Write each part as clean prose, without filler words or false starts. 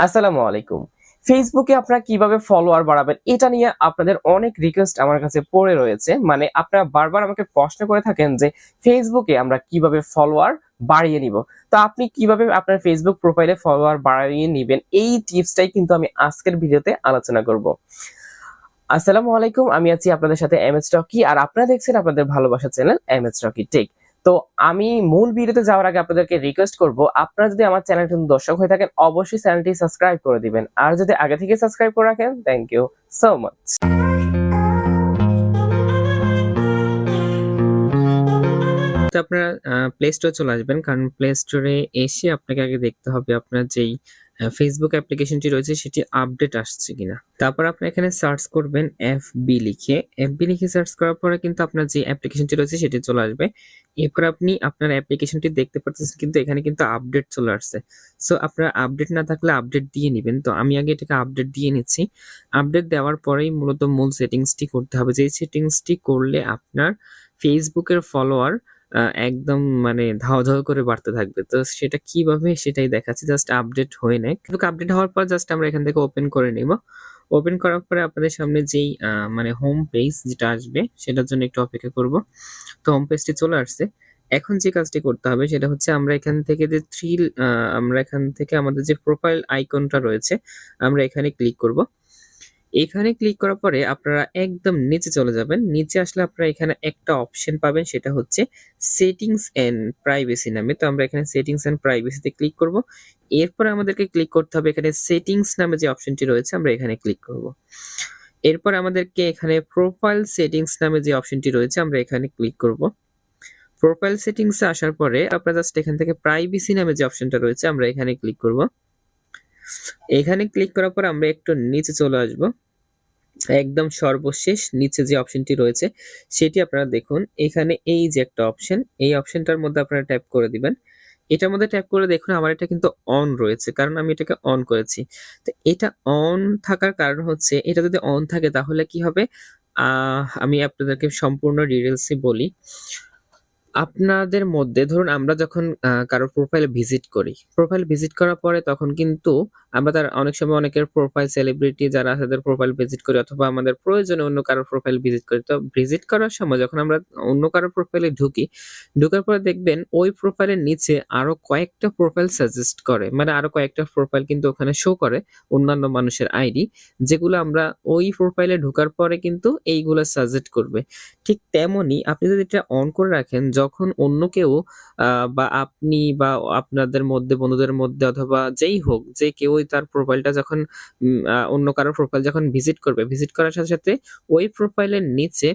আসসালামু আলাইকুম। ফেসবুকে আপনারা কিভাবে ফলোয়ার বাড়াবেন এটা নিয়ে আপনাদের অনেক রিকোয়েস্ট আমার কাছে পড়ে রয়েছে। মানে আপনারা বারবার আমাকে প্রশ্ন করে থাকেন যে ফেসবুকে আমরা কিভাবে ফলোয়ার বাড়িয়ে নিব। তো আপনি কিভাবে আপনার ফেসবুক প্রোফাইলে ফলোয়ার বাড়িয়ে নিবেন এই টিপসটাই কিন্তু আমি আজকের ভিডিওতে আলোচনা করব। আসসালামু আলাইকুম। আমি আছি আপনাদের সাথে MH রকি আর আপনারা দেখছেন আপনাদের ভালোবাসার চ্যানেল MH রকি টেক। তো আমি মূল ভিডিওতে যাওয়ার আগে আপনাদেরকে রিকোয়েস্ট করব, আপনারা যদি আমার চ্যানেলটির নতুন দর্শক হয়ে থাকেন অবশ্যই চ্যানেলটি সাবস্ক্রাইব করে দিবেন। আর যদি আগে থেকে সাবস্ক্রাইব করে রাখেন থ্যাংক ইউ সো মাচ। তো আপনারা প্লে স্টোরে চলে আসবেন, কারণ প্লে স্টোরে এসে আপনাকে আগে দেখতে হবে আপনার যেই ফেসবুক অ্যাপ্লিকেশনটি রয়েছে সেটি আপডেট আসছে কিনা। তারপর আপনি এখানে সার্চ করবেন এফবি লিখে সার্চ করার পরে কিন্তু আপনার যে অ্যাপ্লিকেশনটি রয়েছে সেটি চলে আসবে। এরপর আপনি আপনার অ্যাপ্লিকেশনটি দেখতে পাচ্ছেন, কিন্তু এখানে কিন্তু আপডেট চলে আসছে। সো আপনার আপডেট না থাকলে আপডেট দিয়ে নেবেন। তো আমি আগে এটাকে আপডেট দিয়ে নিচ্ছি। আপডেট দেওয়ার পরেই মূলত মূল সেটিংসটি করতে হবে, যেই সেটিংসটি করলে আপনার ফেসবুকের ফলোয়ার একদম মানে ধাও করে বাড়তে থাকবে। তো সেটা কিভাবে সেটাই দেখাচ্ছি। জাস্ট আপডেট হয়ে নেয়। ফেসবুক আপডেট হওয়ার পর জাস্ট আমরা এখান থেকে ওপেন করে নিব। ওপেন করার পরে আপনাদের সামনে যেই মানে হোম পেজ যেটা আসবে সেটার জন্য একটু অপেক্ষা করব। তো হোম পেজটি চলে আসছে। এখন যে কাজটি করতে হবে সেটা হচ্ছে আমরা এখান থেকে যে আমরা এখান থেকে আমাদের যে প্রোফাইল আইকনটা রয়েছে আমরা এখানে ক্লিক করব। এখানে ক্লিক করার পরে আপনারা একদম নিচে চলে যাবেন। নিচে আসলে আপনারা এখানে একটা অপশন পাবেন, সেটা হচ্ছে সেটিংস এন্ড প্রাইভেসি নামে। তো আমরা এখানে সেটিংস এন্ড প্রাইভেসিতে ক্লিক করব। এরপরে আমাদেরকে ক্লিক করতে হবে এখানে সেটিংস নামে যে অপশনটি রয়েছে আমরা এখানে ক্লিক করব। এরপর আমাদেরকে এখানে প্রোফাইল সেটিংস নামে যে অপশনটি রয়েছে আমরা এখানে ক্লিক করব। প্রোফাইল সেটিংসে আসার পরে আপনারা জাস্ট এখান থেকে প্রাইভেসি নামে যে অপশনটা রয়েছে আমরা এখানে ক্লিক করব। এখানে ক্লিক করার পর আমরা একটু নিচে চলে আসব। একদম সর্বশেষ নিচে যে অপশনটি রয়েছে সেটি আপনারা দেখুন। এখানে এই যে একটা অপশন, এই অপশনটার মধ্যে আপনারা ট্যাপ করে দিবেন। এটার মধ্যে ট্যাপ করে দেখুন আমার এটা কিন্তু অন রয়েছে, কারণ আমি এটাকে অন করেছি। তো এটা অন থাকার কারণ হচ্ছে, এটা যদি অন থাকে তাহলে কি হবে, আমি আপনাদেরকে সম্পূর্ণ ডিটেইলসে বলি। আপনাদের মধ্যে ধরুন আমরা যখন কারো প্রোফাইল ভিজিট করি, প্রোফাইল ভিজিট করার পরে তখন কিন্তু আমরা তার অনেক সময় অনেকের প্রোফাইল সেলিব্রিটি যারা আছে তাদের প্রোফাইল ভিজিট করি, অথবা আমাদের প্রয়োজনে অন্য কারো প্রোফাইল ভিজিট করি। তো ভিজিট করার সময় যখন আমরা অন্য কারো প্রোফাইলে ঢুকি, ঢোকার পরে দেখবেন ওই প্রোফাইলের নিচে আরো কয়েকটা প্রোফাইল সাজেস্ট করে, মানে আরো কয়েকটা প্রোফাইল কিন্তু ওখানে শো করে, অন্যান্য মানুষের আইডি, যেগুলো আমরা ওই প্রোফাইলে ঢোকার পরে কিন্তু এইগুলো সাজেস্ট করবে। ঠিক তেমনি আপনি যদি এটা অন করে রাখেন, যখন অন্য কেউ বা আপনি বা আপনাদের মধ্যে বন্ধুদের মধ্যে অথবা যেই হোক, যে কেউই তার প্রোফাইলটা যখন অন্য কারো প্রোফাইল যখন ভিজিট করবে, ভিজিট করার সাথে সাথে ওই প্রোফাইলের নিচে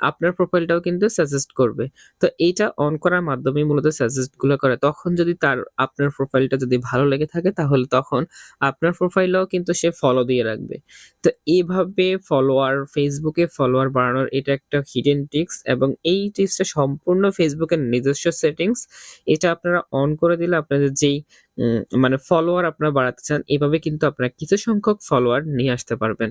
আপনার প্রোফাইলটাও কিন্তু সাজেস্ট করবে। তো এইটা অন করার মাধ্যমে মূলত সাজেস্ট গুলো করে। তখন যদি আপনার প্রোফাইলটা যদি ভালো লেগে থাকে তাহলে তখন আপনার প্রোফাইলেও কিন্তু সে ফলো দিয়ে রাখবে। তো এইভাবে ফেসবুকে ফলোয়ার বাড়ানোর এটা একটা হিডেন ট্রিক্স, এবং এই টিপসটা সম্পূর্ণ ফেসবুকের নিজস্ব সেটিংস। এটা আপনারা অন করে দিলে আপনাদের যেই মানে ফলোয়ার আপনারা বাড়াতে চান, এভাবে কিন্তু আপনারা কিছু সংখ্যক ফলোয়ার নিয়ে আসতে পারবেন।